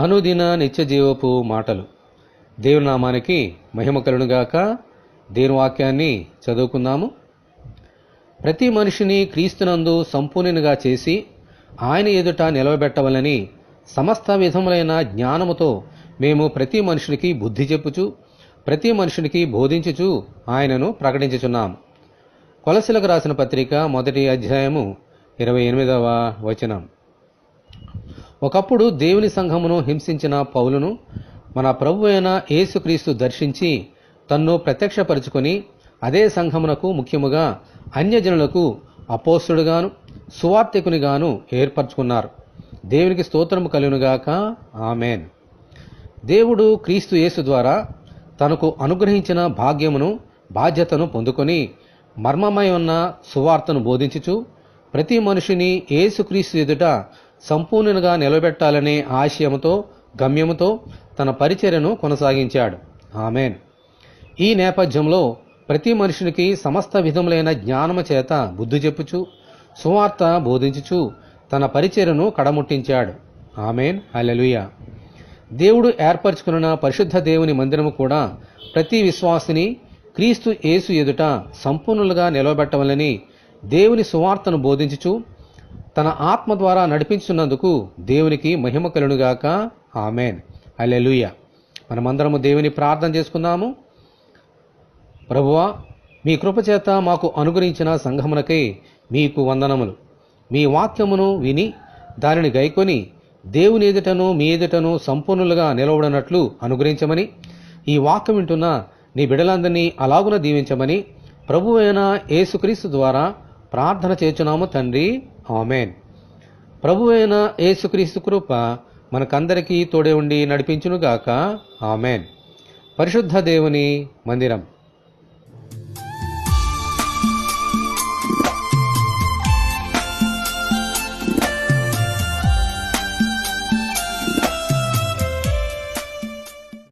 అనుదిన నిత్యజీవపు మాటలు. దేవుని నామానికి మహిమ కలుగునుగాక. దేవుని వాక్యాన్ని చదువుకుందాము. ప్రతి మనిషిని క్రీస్తునందు సంపూర్ణునిగా చేసి ఆయన ఎదుట నిలవబెట్టవలని సమస్త విధములైన జ్ఞానముతో మేము ప్రతి మనుషునికి బుద్ధి చెప్పుచు ప్రతి మనుషునికి బోధించుచు ఆయనను ప్రకటించుచున్నాం. కొలసీలకు రాసిన పత్రిక 1వ అధ్యాయము 28వ వచనం. ఒకప్పుడు దేవుని సంఘమును హింసించిన పౌలును మన ప్రభు అయిన యేసుక్రీస్తు దర్శించి తన్ను ప్రత్యక్షపరుచుకొని అదే సంఘమునకు, ముఖ్యముగా అన్యజనులకు అపోస్తలుగాను సువార్తికునిగాను ఏర్పరచుకున్నారు. దేవునికి స్తోత్రము కలుగునుగాక. ఆమెన్. దేవుడు క్రీస్తు యేసు ద్వారా తనకు అనుగ్రహించిన భాగ్యమును, బాధ్యతను పొందుకొని మర్మమై ఉన్న సువార్తను బోధించుచు ప్రతి మనిషిని యేసుక్రీస్తు ఎదుట సంపూర్ణంగా నిలబెట్టాలనే ఆశయముతో, గమ్యముతో తన పరిచర్యను కొనసాగించాడు. ఆమెన్. ఈ నేపథ్యంలో ప్రతి మనుషునికి సమస్త విధములైన జ్ఞానము చేత బుద్ధి చెప్పుచు సువార్త బోధించుచు తన పరిచర్యను కడముట్టించాడు. ఆమెన్. హల్లెలూయా. దేవుడు ఏర్పరచుకున్న పరిశుద్ధ దేవుని మందిరము కూడా ప్రతి విశ్వాసిని క్రీస్తు యేసు ఎదుట సంపూర్ణులుగా నిలవబెట్టవలని దేవుని సువార్తను బోధించుచు తన ఆత్మ ద్వారా నడిపించున్నందుకు దేవునికి మహిమ కలుగునుగాక. ఆమెన్. హల్లెలూయా. మనమందరము దేవుని ప్రార్థన చేసుకుందాము. ప్రభువా, మీ కృపచేత మాకు అనుగ్రహించిన సంఘమునకై మీకు వందనములు. మీ వాక్యమును విని దానిని గైకొని దేవుని ఎదుటను మీ ఎదుటను సంపూర్ణులుగా నిలవడనట్లు అనుగ్రహించమని, ఈ వాక్యం వింటున్న నీ బిడ్డలందరినీ అలాగున దీవించమని ప్రభువైన యేసుక్రీస్తు ద్వారా ప్రార్థన చేస్తున్నాము తండ్రి. ఆమెన్. ప్రభువైన యేసుక్రీస్తు కృప మనకందరికీ తోడే ఉండి నడిపించునుగాక. ఆమెన్. పరిశుద్ధ దేవుని మందిరం.